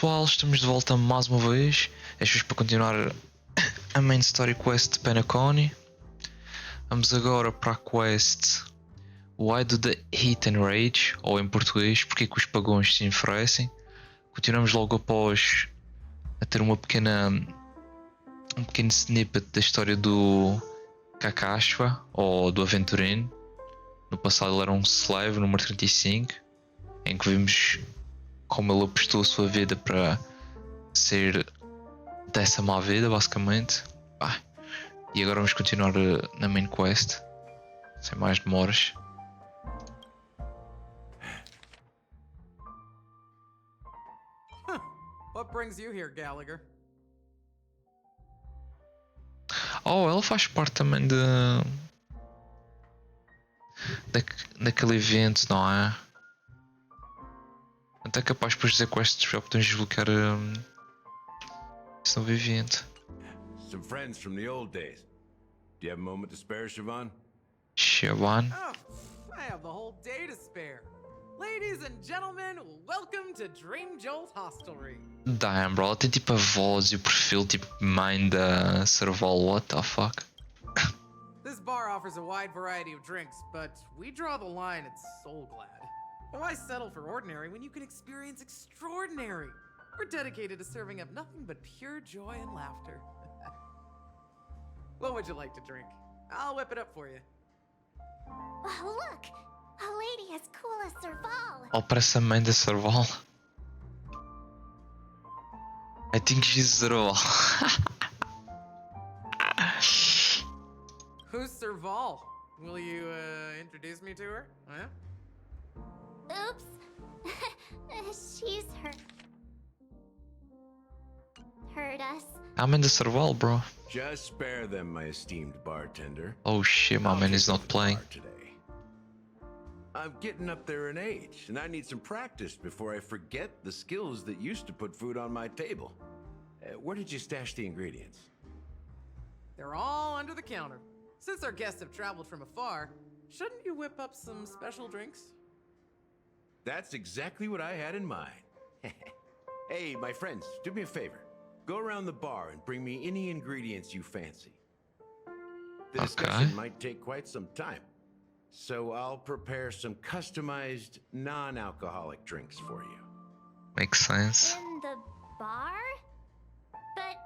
pessoal, estamos de volta mais uma vez. Estes para continuar a main story quest de Penacony. Vamos agora para a quest Why do the Heat and Rage, ou em português, porque que os pagões se enfurecem. Continuamos logo após a ter um pequeno snippet da história do Kakashwa, ou do aventurino. No passado ele era um slave, número 35, em que vimos como ele apostou a sua vida para ser dessa má vida, basicamente. E agora vamos continuar na main quest, sem mais demoras. What brings you here, Gallagher? Oh, ela faz parte também daquele evento, não é? Até capaz depois dizer quests já podemos desbloquear esse novo evento. Some friends from the old days. Do you have a moment to spare, Siobhan? Siobhan? Oh, I have the whole day to spare. Ladies and gentlemen, welcome to Dream Jolt Hostelry. Damn, bro, ela tem tipo a voz e o perfil tipo mãe da Serval, what the fuck? This bar offers a wide variety of drinks, but we draw the line at Soul Glad. Why settle for ordinary when you can experience extraordinary? We're dedicated to serving up nothing but pure joy and laughter. What would you like to drink? I'll whip it up for you. Oh, look! A lady as cool as Serval. Ela parece a mãe da Serval. I think she's Serval. Who's Serval? Will you introduce me to her? Huh? Oops. She's hurt us. I'm in the Serval, bro. Just spare them, my esteemed bartender. Oh shit, my man is not playing. Today. I'm getting up there in age, and I need some practice before I forget the skills that used to put food on my table. Where did you stash the ingredients? They're all under the counter. Since our guests have traveled from afar, shouldn't you whip up some special drinks? That's exactly what I had in mind. Hey, my friends, do me a favor. Go around the bar and bring me any ingredients you fancy. The discussion might take quite some time, so I'll prepare some customized, non-alcoholic drinks for you. Makes sense. In the bar? But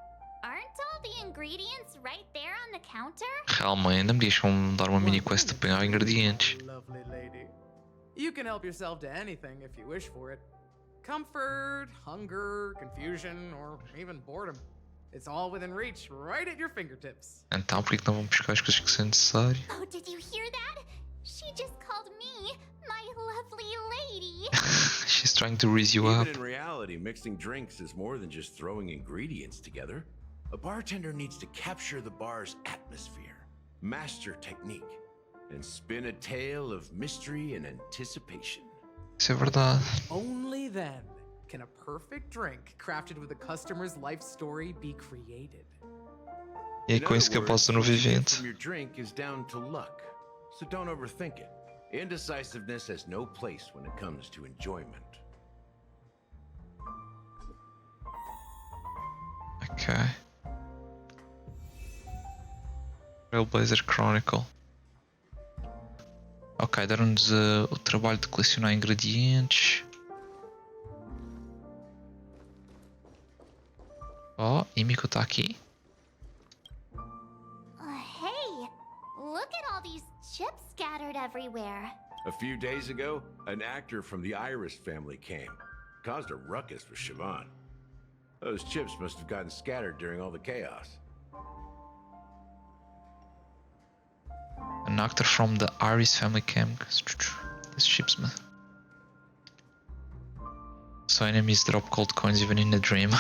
aren't all the ingredients right there on the counter? Calma, ainda me deixam dar uma mini quest de pegar ingredientes. Lovely lady. You can help yourself to anything if you wish for it. Comfort, hunger, confusion, or even boredom. It's all within reach, right at your fingertips. Então, por que não vamos buscar as coisas que são necessárias? Oh, did you hear that? She just called me my lovely lady. She's trying to raise you up. Even in reality, mixing drinks is more than just throwing ingredients together. A bartender needs to capture the bar's atmosphere, master technique, and spin a tale of mystery and anticipation. Isso é verdade. Only then can a perfect drink crafted with a customer's life story be created. E é com isso que eu passo no evento. From your drink is down to luck, so don't overthink it. Indecisiveness has no place when it comes to enjoyment. Ok. Trailblazer Chronicle. Ok, deram-nos o trabalho de colecionar ingredientes. Oh, Imiko está aqui. Hey, look at all these chips scattered everywhere. A few days ago, an actor from the Iris family came. Caused a ruckus for Siobhan. Those chips must have gotten scattered during all the chaos. An actor from the Iris family came. These ships, man. So enemies drop gold coins even in a dream.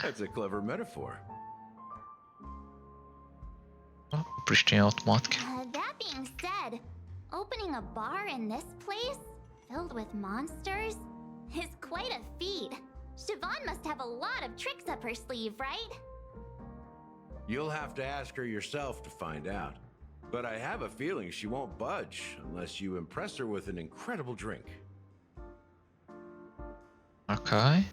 That's a clever metaphor. Oh, por isto tem automático. That being said, opening a bar in this place, filled with monsters, is quite a feat. Siobhan must have a lot of tricks up her sleeve, right? You'll have to ask her yourself to find out. But I have a feeling she won't budge unless you impress her with an incredible drink. Ok.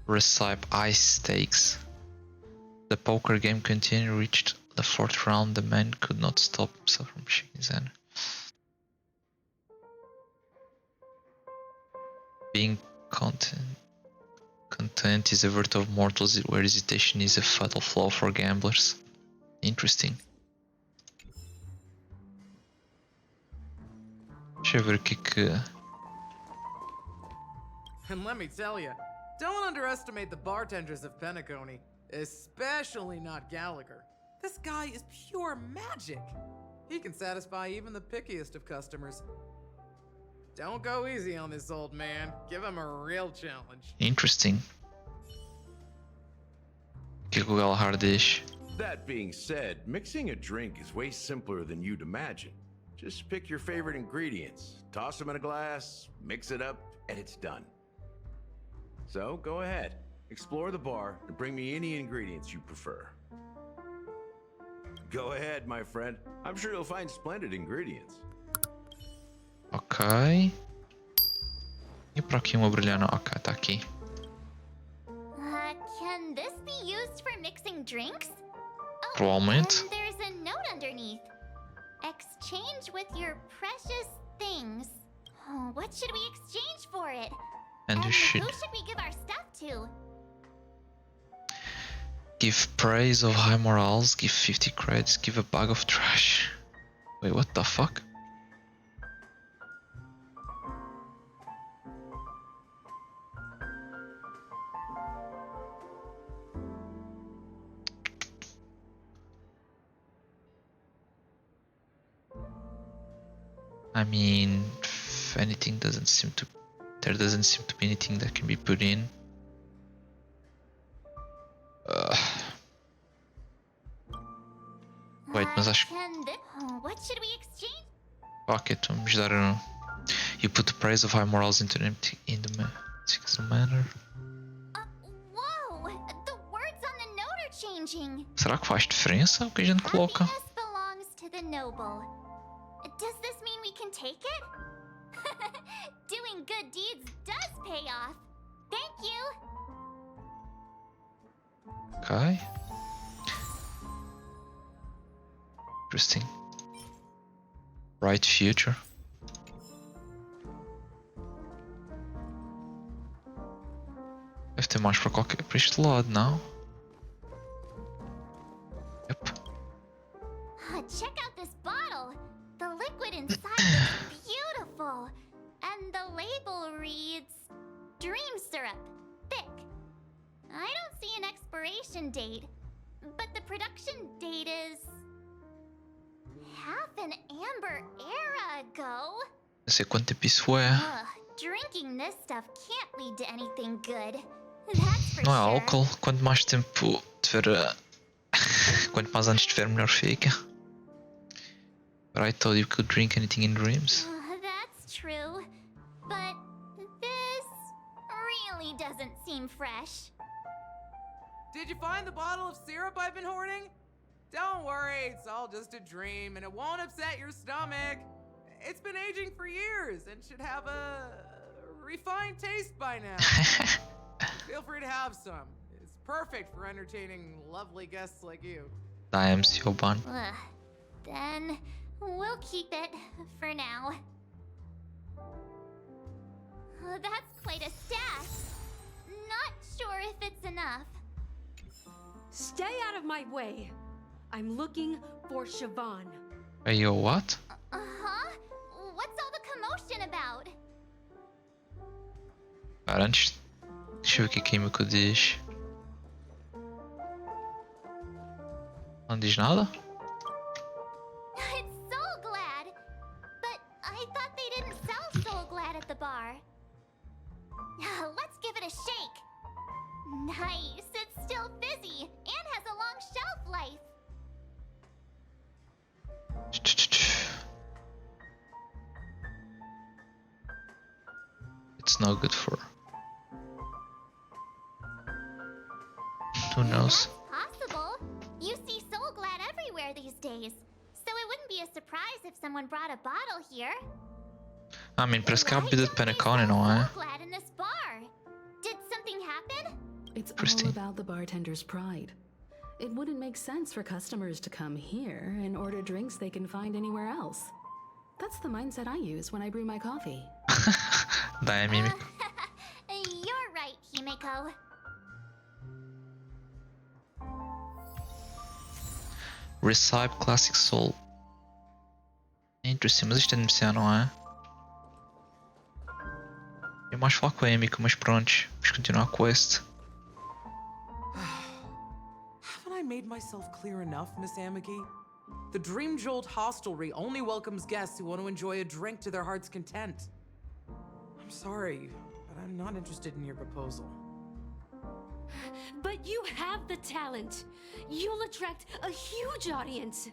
Recipe Ice Stakes. The poker game continued, reached the 4th round. The man could not stop himself from shaking his hand. Being content is a virtue of mortals, where hesitation is a fatal flaw for gamblers. Interesting. Deixa eu ver o que And let me tell you, don't underestimate the bartenders of Penacony, especially not Gallagher. This guy is pure magic. He can satisfy even the pickiest of customers. Don't go easy on this old man. Give him a real challenge. Interesting. O que o Gallagher diz? That being said, mixing a drink is way simpler than you'd imagine. Just pick your favorite ingredients, toss them in a glass, mix it up, and it's done. So go ahead, explore the bar, and bring me any ingredients you prefer. Go ahead, my friend. I'm sure you'll find splendid ingredients. Ok. E por aqui uma brilhante. Ok, tá aqui. Can this be used for mixing drinks? Oh, Provavelmente. and there's a note underneath. Exchange with your precious things. Oh, what should we exchange for it? And you should Who should we give our stuff to? give praise of high morals, give 50 credits, give a bag of trash. Wait, what the fuck? I mean, if anything doesn't seem to... There doesn't seem to be anything that can be put in. Wait, mas acho que... What should we exchange? Fuck it, vamos dar You put the praise of high morals into empty in the manner. Whoa! The words on the note are changing. Será que faz diferença o que a gente coloca? Happiness belongs to the noble. Does this mean we can take it? Doing good deeds does pay off. Thank you. Okay. Interesting. Bright future. Deve ter mais para qualquer para este lado, não? Yep. Check out this bottle. The liquid inside is beautiful. And the label reads Dream Syrup, thick. I don't see an expiration date, but the production date is half an amber era ago. Não sei quanto tempo isso é. Drinking this stuff can't lead to anything good. That's for Não é sure. álcool. Quanto mais tempo tiver. Quanto mais anos tiver, melhor fica. But I thought you could drink anything in dreams. That's true. But this really doesn't seem fresh. Did you find the bottle of syrup I've been hoarding? Don't worry, it's all just a dream and it won't upset your stomach. It's been aging for years and should have a refined taste by now. Feel free to have some. It's perfect for entertaining lovely guests like you. I am Sioban. Then we'll keep it for now. That's quite a stash. Not sure if it's enough. Stay out of my way. I'm looking for Siobhan. Hey, yo, what? Uh-huh? What's all the commotion about? Cara, antes. Deixa eu ver o que a químico diz. Não diz nada? It's Soul Glad! But I thought they didn't sell Soul Glad at the bar. Let's give it a shake. Nice, it's still fizzy and has a long shelf life. It's no good for. Who knows? That's possible. You see Soul Glad everywhere these days. So it wouldn't be a surprise if someone brought a bottle here. I mean, parece que há Why bebida de don't they Penacony, sell não é? Soul Glad in this bar? Did something happen? It's all Interesting. about the bartender's pride. It wouldn't make sense for customers to come here and order drinks they can find anywhere else. That's the mindset I use when I brew my coffee. Dai a mímica. You're right, Himiko. Recipe Classic Soul. Interesting, mas isto é de Missão, não é? Eu mais falar com a Emiko, mas pronto. Vamos continuar a quest. Haven't I made myself clear enough, Miss Amiki? The Dream Jolt Hostelry only welcomes guests who want to enjoy a drink to their heart's content. I'm sorry, but I'm not interested in your proposal. But you have the talent. You'll attract a huge audience.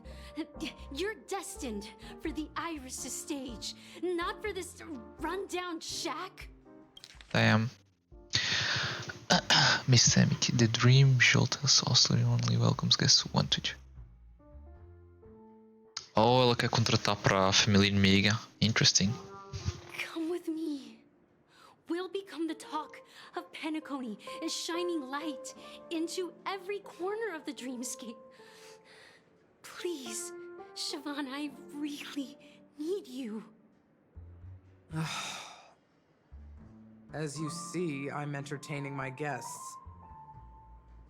You're destined for the Iris' stage, not for this rundown shack. Damn. Miss Amity, the Dream Jolt Hostler only welcomes guests who want to. Oh, ela quer contratar para a família inimiga. Interesting. Come with me. We'll become the talk of Penacony, a shining light into every corner of the dreamscape. Please, Siobhan, I really need you. As you see, I'm entertaining my guests.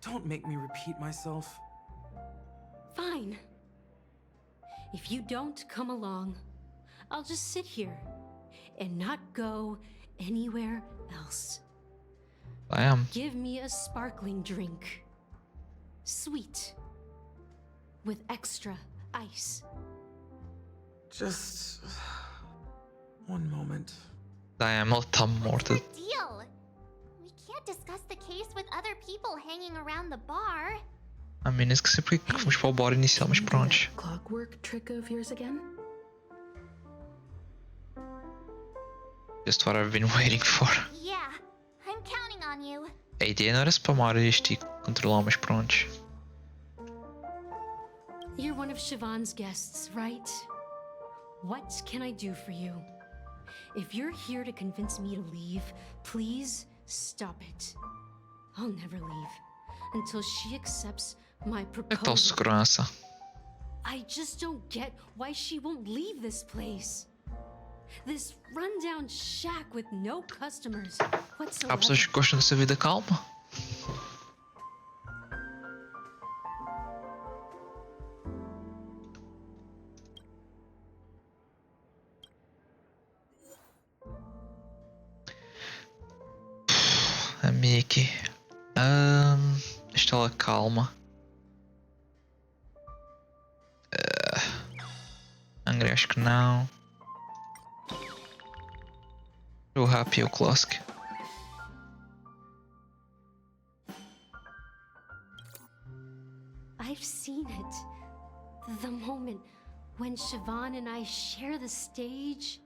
Don't make me repeat myself. Fine. If you don't come along, I'll just sit here and not go anywhere else. Damn. Give me a sparkling drink. Sweet. With extra ice. Just one moment. Damn, ela está What's morta. the deal? We can't discuss the case with other people hanging around the bar. A menos que sempre que fomos para o bar inicial, mas Can you do pronto. that clockwork trick of yours again? Just what I've been waiting for. Yeah, I'm counting on you. A ideia não era spamar isto e controlar, mas pronto. You're one of Siobhan's guests, right? What can I do for you? If you're here to convince me to leave, please stop it. I'll never leave until she accepts my Onde é que está o proposal. segurança? I just don't get why she won't leave this place. This rundown shack with no customers whatsoever. Há pessoas que gostam dessa vida calma. A Mickey. Deixa ela calma. Angry acho que não. O Happy é o Classic. I've seen it. The moment when Siobhan and I share the stage.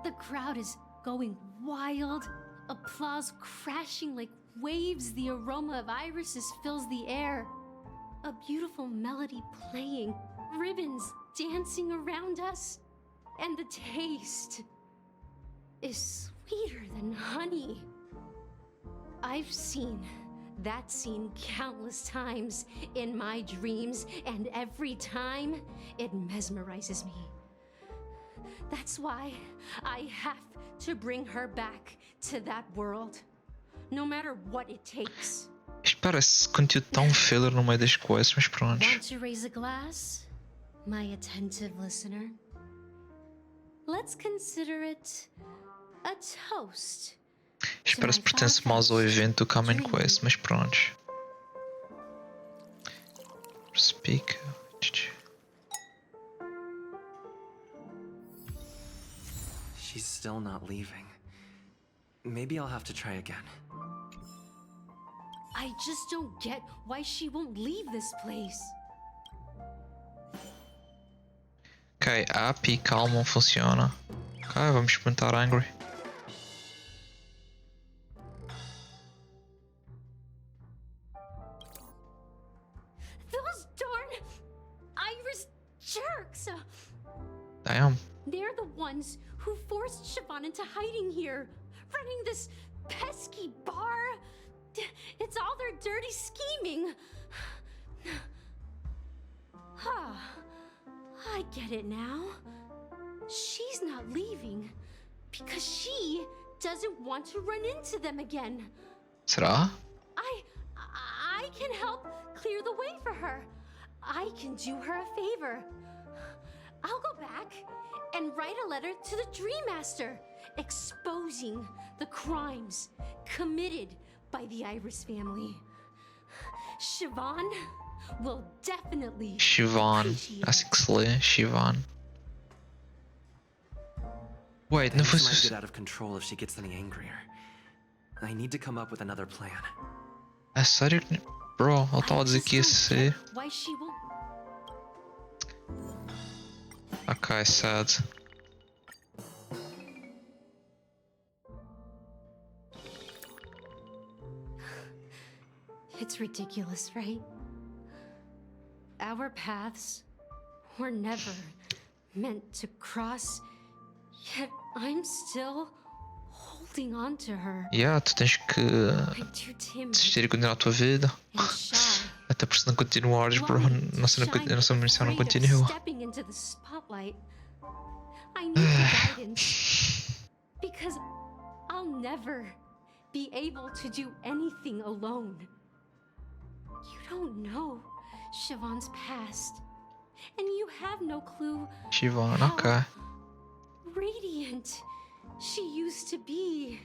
The crowd is going wild, applause crashing like waves, the aroma of irises fills the air. A beautiful melody playing, ribbons dancing around us, and the taste is sweeter than honey. I've seen that scene countless times in my dreams, and every time it mesmerizes me. That's why I have to bring her back to that world, no matter what it takes. Isto parece conteúdo tão filler no meio das quests, mas pronto. Want to raise a glass, my attentive listener? Let's consider it a toast. Isto parece que pertence mais ao evento do que à main quest, mas pronto. Speak. She's still not leaving. Maybe I'll have to try again. I just don't get why she won't leave this place. Ok, happy, calma, não funciona. Ok, vamos experimentar angry. Those darn Iris jerks! Damn. They're the ones who forced Siobhan into hiding here, running this pesky bar. It's all their dirty scheming. I get it now. She's not leaving because she doesn't want to run into them again. Será? I can help clear the way for her. I can do her a favor. I'll go back and write a letter to the Dream Master exposing the crimes committed by the Iris family. Siobhan will definitely Siobhan. appreciate Assim que se lê. Siobhan. Wait, não foi Things might suficiente. get out of control if she gets any angrier. I need to come up with another plan. É sério que. Bro, ele estava a dizer que ia ser. Why she won't. Ok, sad. It's ridiculous, right? Our paths were never meant to cross, yet I'm still holding on to her. Yeah, tu tens que I'm too timid desistir e continuar a tua vida. and shy. Até porque se não continuares, bro, Blind, nossa shy, missão não afraid of continua. stepping into the spotlight. I need the guidance because I'll never be able to do anything alone. You don't know Siobhan's past, and you have no clue Siobhan, how ok. radiant she used to be.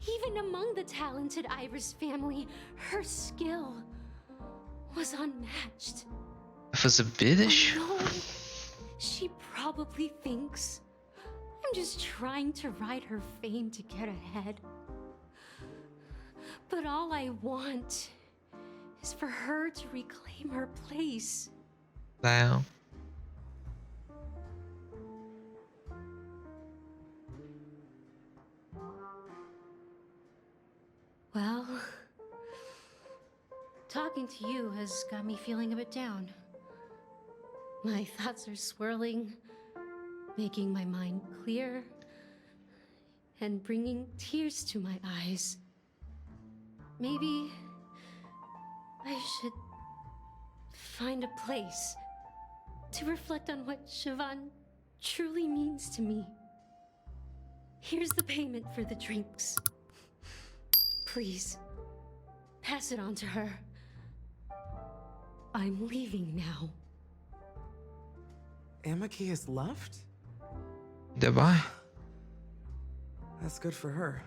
Even among the talented Iris family, her skill was unmatched. A fazer bebidas? No, she probably thinks I'm just trying to ride her fame to get ahead. But all I want is for her to reclaim her place. Damn. Well, talking to you has got me feeling a bit down. My thoughts are swirling, making my mind clear, and bringing tears to my eyes. Maybe I should find a place to reflect on what Siobhan truly means to me. Here's the payment for the drinks. Please, pass it on to her. I'm leaving now. Amaki has left? Ainda bem. That's good for her.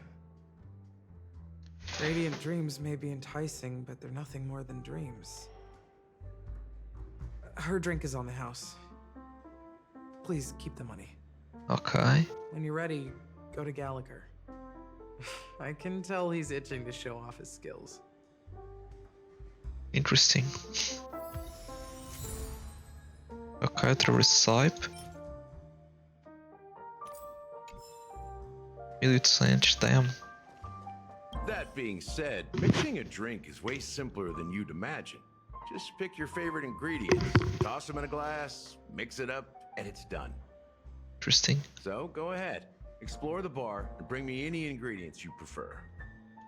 Radiant dreams may be enticing, but they're nothing more than dreams. Her drink is on the house. Please keep the money. Ok. When you're ready, go to Gallagher. I can tell he's itching to show off his skills. Interesting. Ok, outra recipe. 1800, damn. That being said, mixing a drink is way simpler than you'd imagine. Just pick your favorite ingredients, toss them in a glass, mix it up, and it's done. Interesting. So go ahead, explore the bar, and bring me any ingredients you prefer.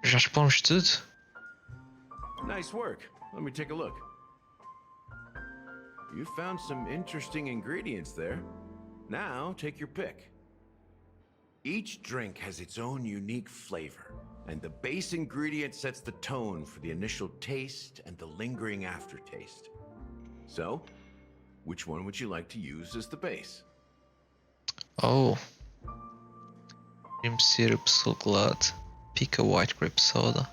Já expomos tudo? Nice work. Let me take a look. You found some interesting ingredients there. Now take your pick. Each drink has its own unique flavor, and the base ingredient sets the tone for the initial taste and the lingering aftertaste. So, which one would you like to use as the base? Oh. Cream syrup, so glad. Pick a white grape soda.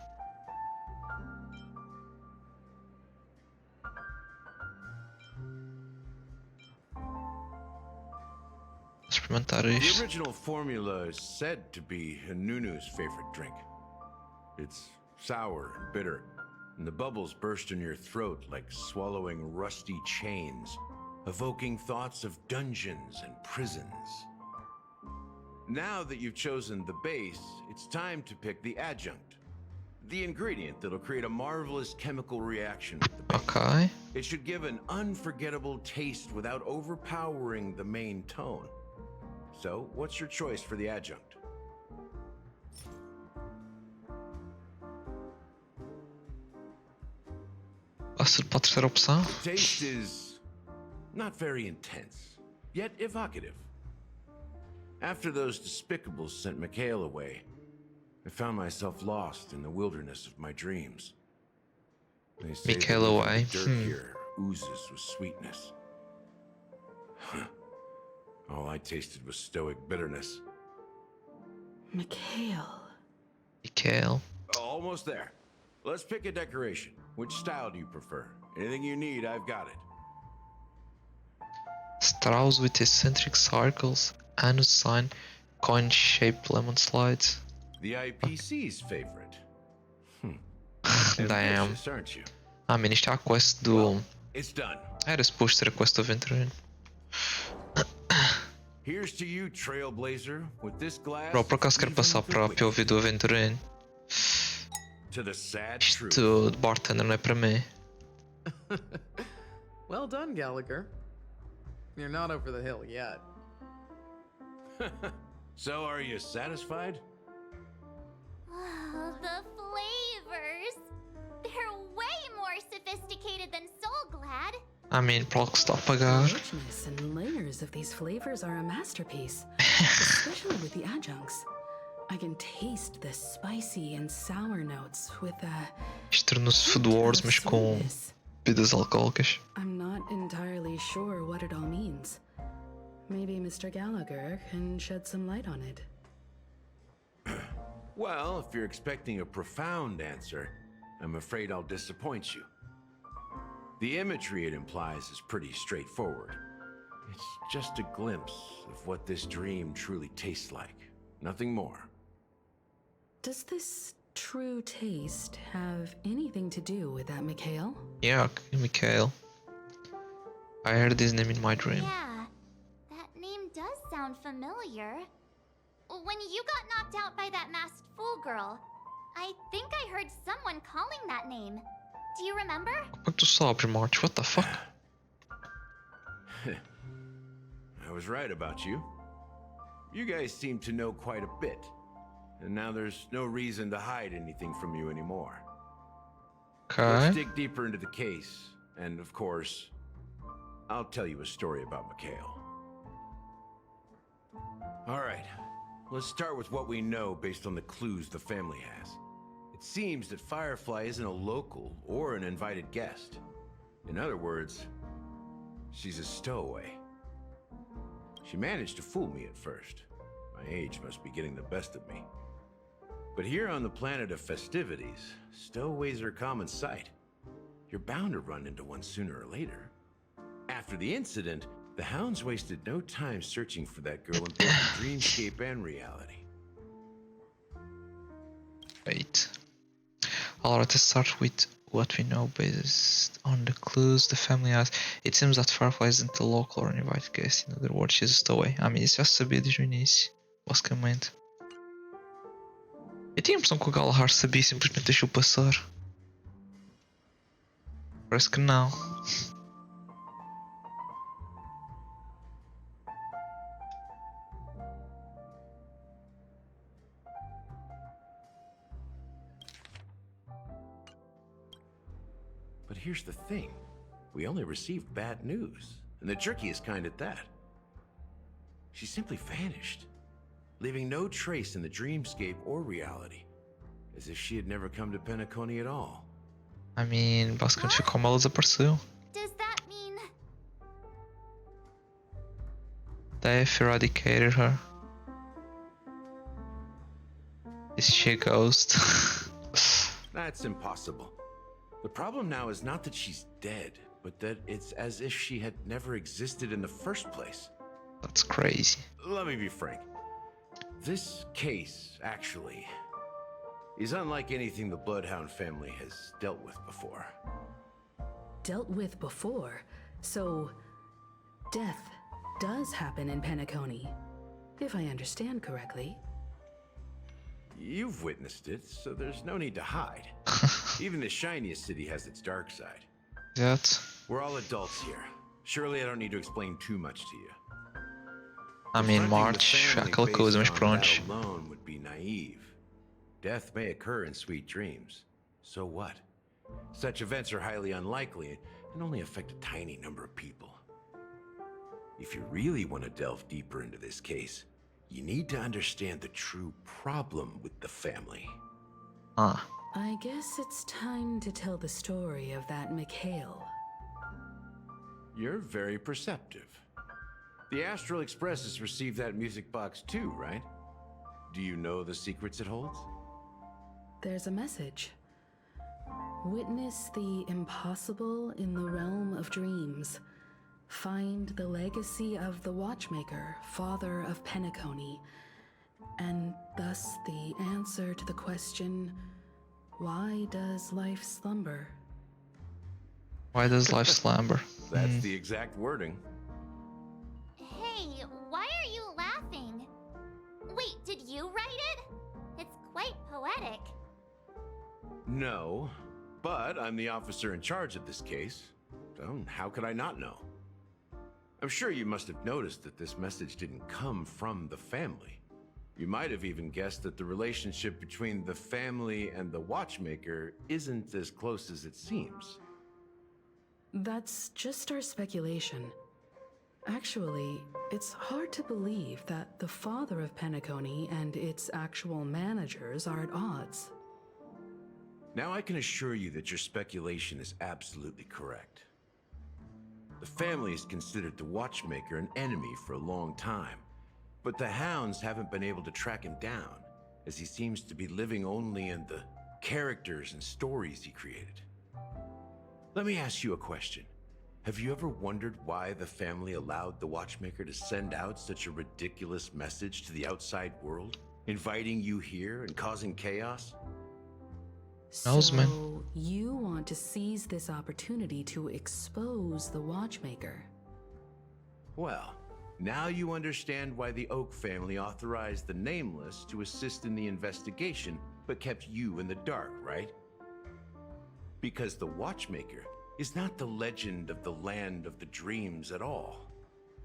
Experimentar The isto. original formula is said to be Nunu's favorite drink. It's sour and bitter, and the bubbles burst in your throat like swallowing rusty chains, evoking thoughts of dungeons and prisons. Now that you've chosen the base, it's time to pick the adjunct, the ingredient that'll create a marvelous chemical reaction with the base. Ok. It should give an unforgettable taste without overpowering the main tone. So, what's your choice for the adjunct? Passa para a terceira opção. The taste is not very intense, yet evocative. After those despicables sent Mikhail away, I found myself lost in the wilderness of my dreams. They say Mikhail that away. the dirt here oozes with sweetness. All I tasted was stoic bitterness. Mikhail. Mikhail. Almost there. Let's pick a decoration. Which style do you prefer? Anything you need, I've got it. Straws with eccentric circles, anus sign, coin-shaped lemon slides. The IPC's favorite. Damn. Ambitious, aren't you? Ah, man, isto é a quest do... It's done. Era suposto ser a quest do aventureiro. Here's to you, Trailblazer, with this glass. Bro, por acaso quero passar para a POV do aventureiro. To the sad truth. Isto de bartender não é para mim. Well done, Gallagher. You're not over the hill yet. So, are you satisfied? Oh, the flavors! They're way more sophisticated than Soul Glad. I mean, para o que se está a pagar. The richness and layers of these flavors are a masterpiece, especially with the adjuncts. I can taste the spicy and sour notes with a... Isto tornou-se Food Wars, mas com bebidas alcoólicas. I'm not entirely sure what it all means. Maybe Mr. Gallagher can shed some light on it. Well, if you're expecting a profound answer, I'm afraid I'll disappoint you. The imagery it implies is pretty straightforward. It's just a glimpse of what this dream truly tastes like. Nothing more. Does this true taste have anything to do with that Mikhail? Yeah, Mikhail. I heard his name in my dream. Yeah, that name does sound familiar. When you got knocked out by that masked fool girl, I think I heard someone calling that name. Do you remember? Como é que tu sabes, March? What the fuck? I was right about you. You guys seem to know quite a bit. And now there's no reason to hide anything from you anymore. Okay. Let's dig deeper into the case. And of course, I'll tell you a story about Mikhail. All right. Let's start with what we know based on the clues the family has. It seems that Firefly isn't a local or an invited guest. In other words, she's a stowaway. She managed to fool me at first. My age must be getting the best of me. But here on the planet of festivities, stowaways are a common sight. You're bound to run into one sooner or later. After the incident, the hounds wasted no time searching for that girl in both the dreamscape and reality. Wait. Alright, let's start with what we know based on the clues the family has. It seems that Firefly isn't a local or an invited guest. In other words, she's a stowaway. I mean, isso já sabia desde o início, basicamente. Eu tinha a impressão que o Gallagher sabia e simplesmente deixou passar. Parece que não. But here's the thing. We only received bad news, and the trickiest kind at that. She simply vanished, leaving no trace in the dreamscape or reality, as if she had never come to Penacony at all. I mean, basicamente foi como ela desapareceu. Does that mean... Death eradicated her. Is she a ghost? That's impossible. The problem now is not that she's dead, but that it's as if she had never existed in the first place. That's crazy. Let me be frank. This case, actually, is unlike anything the Bloodhound family has dealt with before. Dealt with before, so death does happen in Penacony, if I understand correctly. You've witnessed it, so there's no need to hide. Even the shiniest city has its dark side. That. We're all adults here. Surely I don't need to explain too much to you. I mean, Confronting March, the family aquela coisa, mas based on pronto. that alone would be naive. Death may occur in sweet dreams. So what? Such events are highly unlikely and only affect a tiny number of people. If you really want to delve deeper into this case, you need to understand the true problem with the family. Ah, I guess it's time to tell the story of that Mikhail. You're very perceptive. The Astral Express has received that music box too, right? Do you know the secrets it holds? There's a message. Witness the impossible in the realm of dreams. Find the legacy of the Watchmaker, father of Penacony, and thus the answer to the question, why does life slumber? why does life slumber? That's the exact wording. Hey, why are you laughing? Wait, did you write it? It's quite poetic. No, but I'm the officer in charge of this case. So how could I not know? I'm sure you must have noticed that this message didn't come from the family. You might have even guessed that the relationship between the family and the Watchmaker isn't as close as it seems. That's just our speculation. Actually, it's hard to believe that the father of Penacony and its actual managers are at odds. Now I can assure you that your speculation is absolutely correct. The family has considered the Watchmaker an enemy for a long time, but the hounds haven't been able to track him down, as he seems to be living only in the characters and stories he created. Let me ask you a question. Have you ever wondered why the family allowed the Watchmaker to send out such a ridiculous message to the outside world, inviting you here and causing chaos? Osman. So, you want to seize this opportunity to expose the Watchmaker? Well, now you understand why the Oak family authorized the Nameless to assist in the investigation, but kept you in the dark, right? Because the Watchmaker is not the legend of the land of the dreams at all.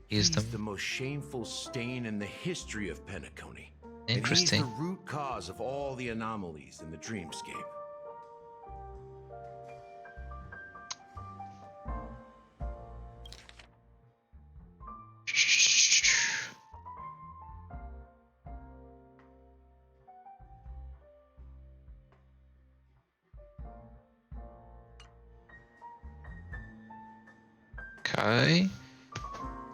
He's the most shameful stain in the history of Penacony. Interesting. And he's the root cause of all the anomalies in the dreamscape. Ok.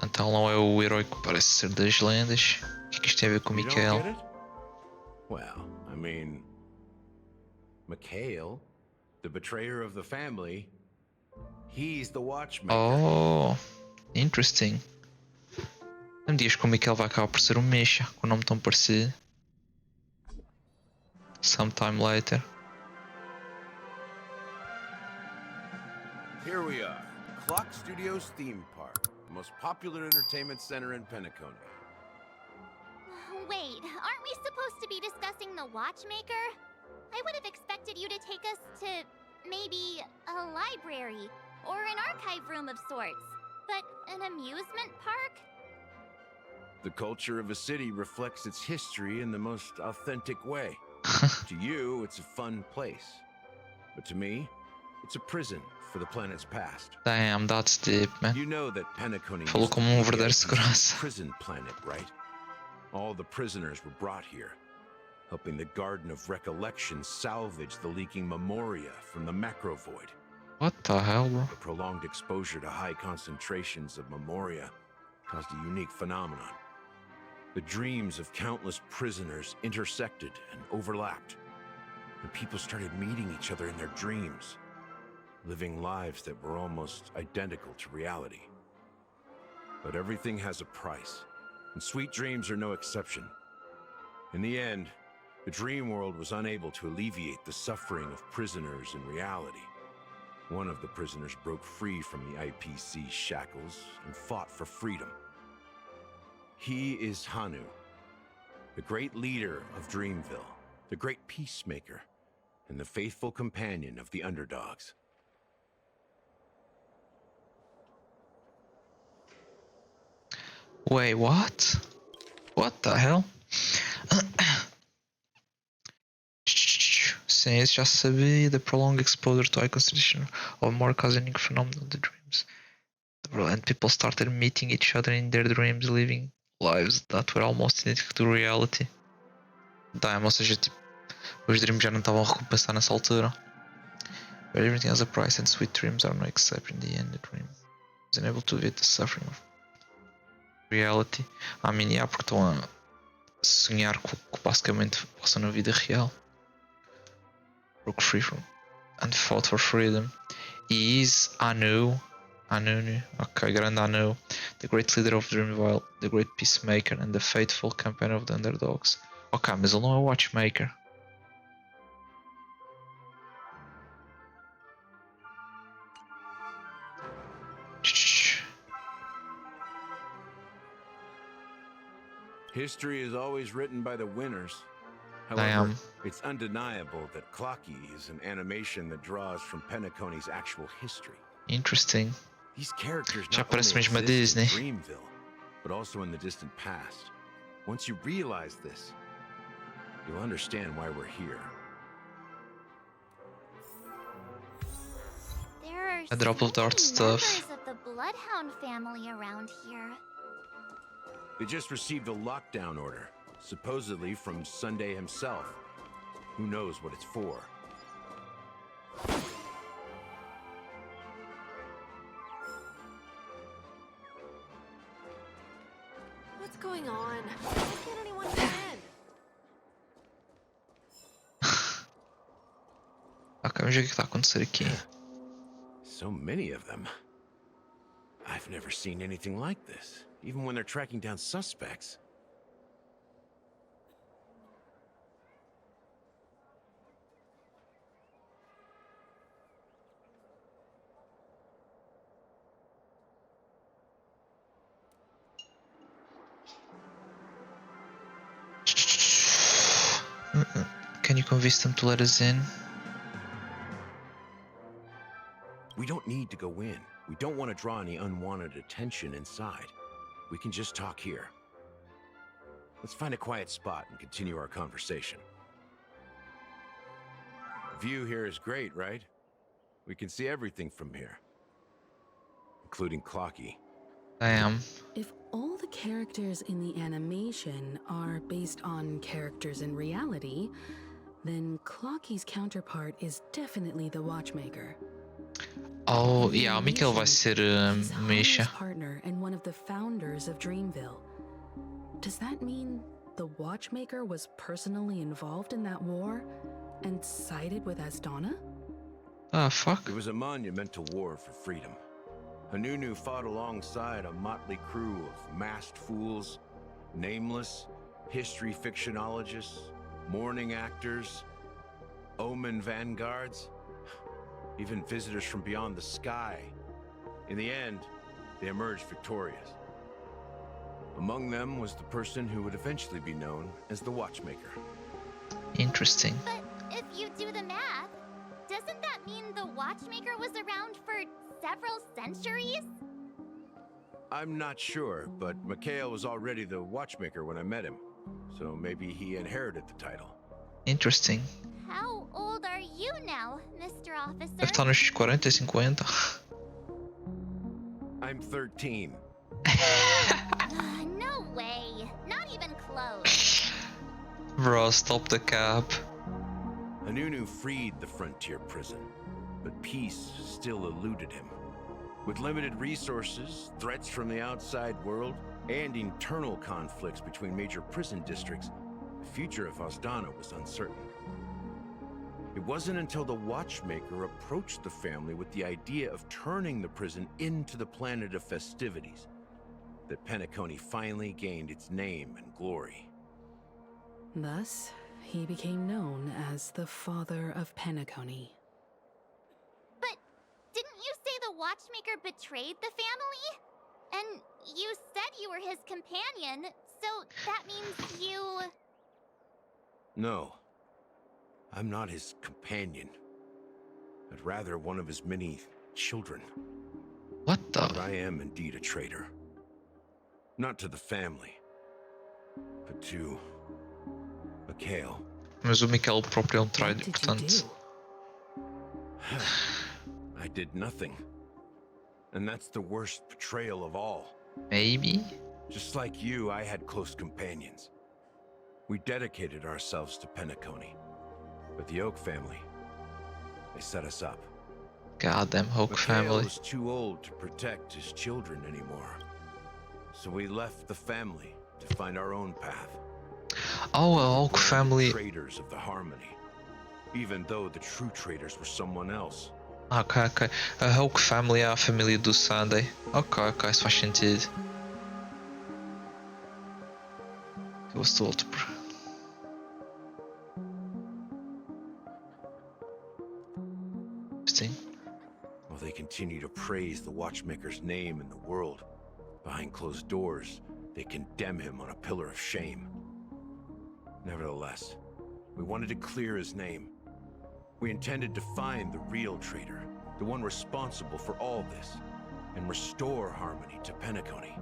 Então não é o herói que parece ser das lendas. O que é que isto tem a ver com o You don't Mikhail? get it? Well, I mean, Mikhail, the betrayer of the family, he's the Watchmaker. Oh, interesting. Não me digas que o Mikhail vai acabar por ser um mecha, com o nome tão parecido. Sometime later. Here we are, Clock Studios theme park, the most popular entertainment center in Penacony. Wait, aren't we supposed to be discussing the Watchmaker? I would have expected you to take us to maybe a library or an archive room of sorts. But an amusement park? The culture of a city reflects its history in the most authentic way. To you, it's a fun place. But to me, it's a prison for the planet's past. Damn, that's deep, man. You know that Penacony Falou used to como be verdadeiro a segurança. prison planet, right? All the prisoners were brought here, helping the Garden of Recollection salvage the leaking memoria from the macro void. What the hell, bro? The prolonged exposure to high concentrations of memoria caused a unique phenomenon. The dreams of countless prisoners intersected and overlapped, and people started meeting each other in their dreams, living lives that were almost identical to reality. But everything has a price, and sweet dreams are no exception. In the end, the dream world was unable to alleviate the suffering of prisoners in reality. One of the prisoners broke free from the IPC shackles and fought for freedom. He is Hanu, the great leader of Dreamville, the great peacemaker, and the faithful companion of the underdogs. Wait, what? What the hell? Sim, isso já sabia. The prolonged exposure to high concentration of more causing phenomenon of the dreams. And people started meeting each other in their dreams, living lives that were almost identical to reality. Damn, ou seja, tipo, os dreams já não estavam a recompensar nessa altura. But everything has a price, and sweet dreams are no exception. In the end, the dream was unable to evade the suffering of reality. I mean, yeah, porque estão a sonhar com o que basicamente passam na vida real. Broke free from and fought for freedom. He is Anu. Okay, grande Anu, the great leader of Dreamville, the great peacemaker, and the faithful companion of the underdogs. Ok, mas ele não é o Watchmaker. History is always written by the winners. I However, am. it's undeniable that Clocky is an animation that draws from Penacony's actual history. Interesting. These characters Já not parece only mesmo a exist in Disney. Dreamville, but also in the distant past. Once you realize this, you'll understand why we're here. There are A drop of so dart many stuff. members of the Bloodhound family around here. They just received a lockdown order, supposedly from Sunday himself. Who knows what it's for? What's going on? Why can't anyone get in? Ok, vamos ver o que está a acontecer aqui. So many of them. I've never seen anything like this, even when they're tracking down suspects. Can you convince them to let us in? We don't need to go in. We don't want to draw any unwanted attention inside. We can just talk here. Let's find a quiet spot and continue our conversation. The view here is great, right? We can see everything from here, including Clocky. I am. If all the characters in the animation are based on characters in reality, then Clocky's counterpart is definitely the Watchmaker. Oh, yeah, o Mikael vai ser He's Misha. Harley's partner and one of the founders of Dreamville. Does that mean the Watchmaker was personally involved in that war and sided with Asdana? Ah, fuck. It was a monumental war for freedom. Hanunu fought alongside a motley crew of masked fools, nameless, history fictionologists, mourning actors, omen vanguards, even visitors from beyond the sky. In the end, they emerged victorious. Among them was the person who would eventually be known as the Watchmaker. Interesting. But if you do the math, doesn't that mean the Watchmaker was around for several centuries? I'm not sure, but Mikhail was already the Watchmaker when I met him, so maybe he inherited the title. Interesting. How old are you now, Mr. Officer? Deve estar nos 40, 50. I'm 13. No way. Not even close. Bro, stop the cap. Hanunu freed the frontier prison, but peace still eluded him. With limited resources, threats from the outside world, and internal conflicts between major prison districts, the future of Asdana was uncertain. It wasn't until the Watchmaker approached the family with the idea of turning the prison into the planet of festivities that Penacony finally gained its name and glory. Thus, he became known as the father of Penacony. But didn't you say the Watchmaker betrayed the family? And you said you were his companion, so that means you... No, I'm not his companion, but rather one of his many children. What But the? I am indeed a traitor. Not to the family, but to Mikhail. Mas o Michael próprio é um traidor, What did you portanto. do? I did nothing. And that's the worst betrayal of all. Maybe? Just like you, I had close companions. We dedicated ourselves to Penacony. But the Oak family, they set us up. Goddamn Hulk Mikhail family. was too old to protect his children anymore. So we left the family to find our own path. Oh, a Hulk We're family. Traitors of the Harmony. Even though the true traitors were someone else. Ok, ok. A Hulk family é a família do Sunday. Ok, ok, isso faz sentido. Eu estou outro. Sim. While they continue to praise the Watchmaker's name in the world, behind closed doors, they condemn him on a pillar of shame. Nevertheless, we wanted to clear his name. We intended to find the real traitor, the one responsible for all this, and restore harmony to Penacony.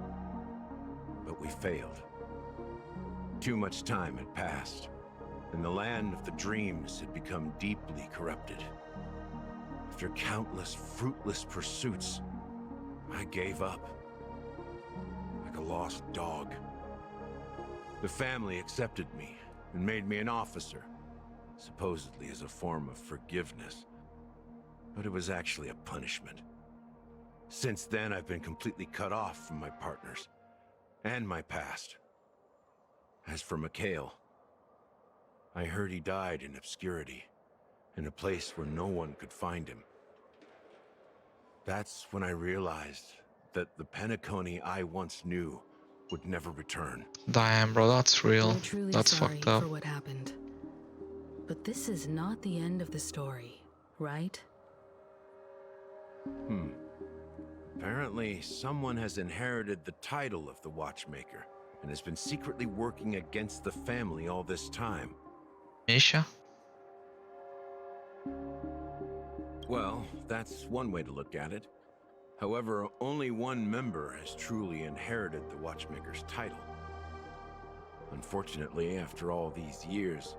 But we failed. Too much time had passed, and the land of the dreams had become deeply corrupted. After countless fruitless pursuits, I gave up. Like a lost dog. The family accepted me and made me an officer, supposedly as a form of forgiveness. But it was actually a punishment. Since then, I've been completely cut off from my partners and my past. As for Mikhail, I heard he died in obscurity, in a place where no one could find him. That's when I realized that the Penacony I once knew would never return. Damn, bro, that's real. We're truly That's sorry fucked up. for what happened. But this is not the end of the story, right? Apparently, someone has inherited the title of the Watchmaker and has been secretly working against the family all this time. Misha? Well, that's one way to look at it. However, only one member has truly inherited the Watchmaker's title. Unfortunately, after all these years,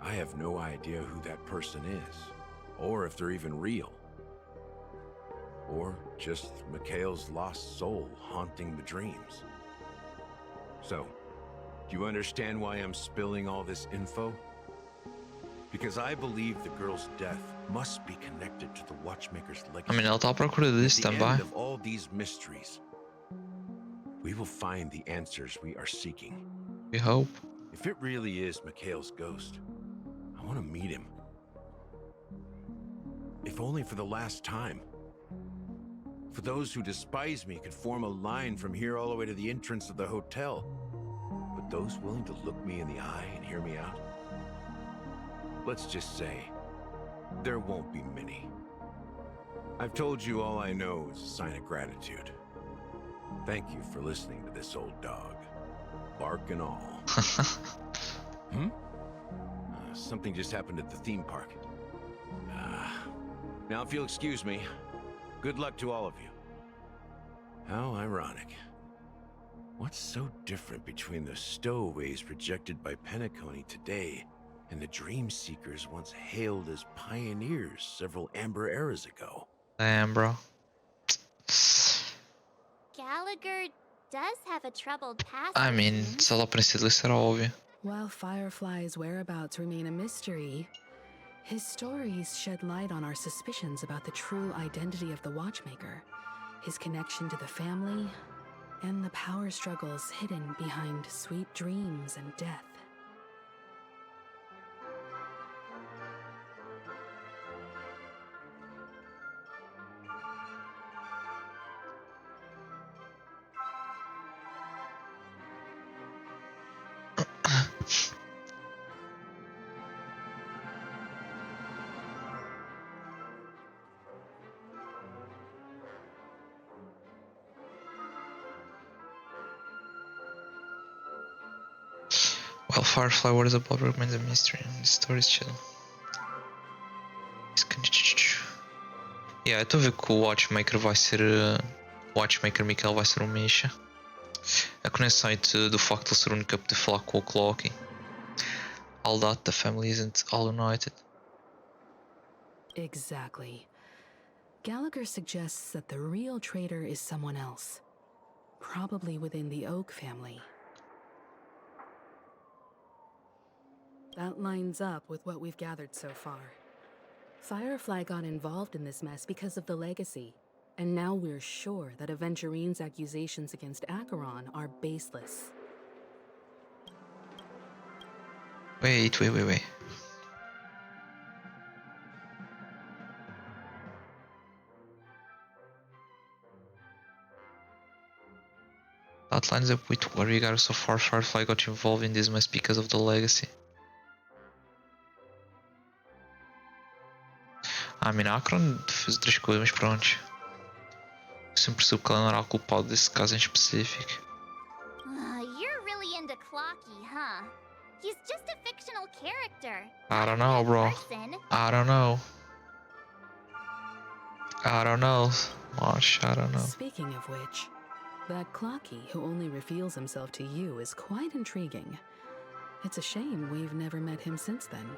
I have no idea who that person is, or if they're even real. Or just Mikhail's lost soul haunting the dreams. So, do you understand why I'm spilling all this info? Because I believe the girl's death must be connected to the Watchmaker's legacy. I mean, ela está à procura disso At the também. end of all these mysteries, we will find the answers we are seeking. We hope. If it really is Mikhail's ghost, I want to meet him. If only for the last time. For those who despise me could form a line from here all the way to the entrance of the hotel. But those willing to look me in the eye and hear me out? Let's just say, there won't be many. I've told you all I know is a sign of gratitude. Thank you for listening to this old dog. Bark and all. Something just happened at the theme park. Now if you'll excuse me, good luck to all of you. How ironic. What's so different between the stowaways rejected by Penacony today and the dream seekers once hailed as pioneers several amber eras ago? Damn, bro. Gallagher does have a troubled past. I mean, se ela aparecer ali será óbvio. While Firefly's whereabouts remain a mystery, his stories shed light on our suspicions about the true identity of the Watchmaker, his connection to the family, and the power struggles hidden behind sweet dreams and death. While Firefly worries about remains a mystery and the story is chill. Yeah, eu estou a ver que o Watchmaker vai ser. O Watchmaker Michael vai ser um Misha. A conexão do facto de ele ser o único a poder falar com o Clocky. all that the family isn't all united. Exactly. Gallagher suggests that the real traitor is someone else. Probably within the Oak family. That lines up with what we've gathered so far. Firefly got involved in this mess because of the legacy, and now we're sure that Aventurine's accusations against Acheron are baseless. Wait. That lines up with where we got so far. Firefly got involved in this mess because of the legacy. Acheron fez outras coisas, mas pronto. Eu sempre soube que ela não era a culpada desse caso em específico. You're really into Clocky, huh? He's just a fictional character. I don't know, bro. I don't know. Marsh, I don't know. Speaking of which, that Clocky who only reveals himself to you is quite intriguing. It's a shame we've never met him since then.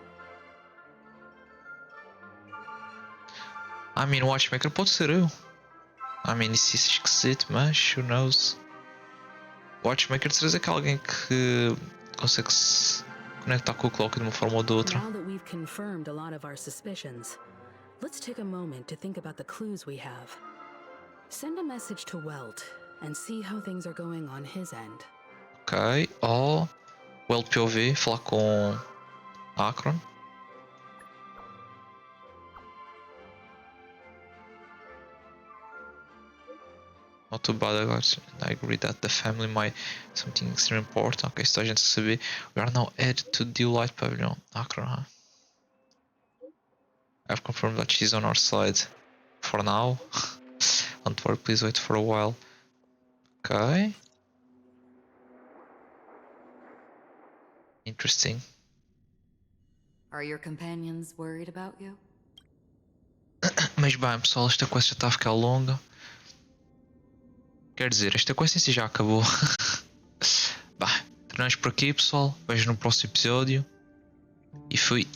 Watchmaker pode ser eu. Isso é esquisito, mas who knows? Watchmaker de certeza que é alguém que consegue se conectar com o Clock de uma forma ou de outra. Now that we've confirmed a lot of our suspicions, let's take a moment to think about the clues we have. Send a message to Welt and see how things are going on his end. Ok, Welt POV, falar com Acheron. Not too bad, I agree that the family might something extremely important. Ok, isso a gente saber. We are now headed to the Light Pavilion. Acheron, huh? I've confirmed that she's on our side. For now. Don't worry, please wait for a while. Okay. Interesting. Are your companions worried about you? Mas bem, pessoal, esta quest já está a ficar longa. Quer dizer, esta quest em si já acabou. Bah, terminamos por aqui, pessoal. Vejo no próximo episódio. E fui.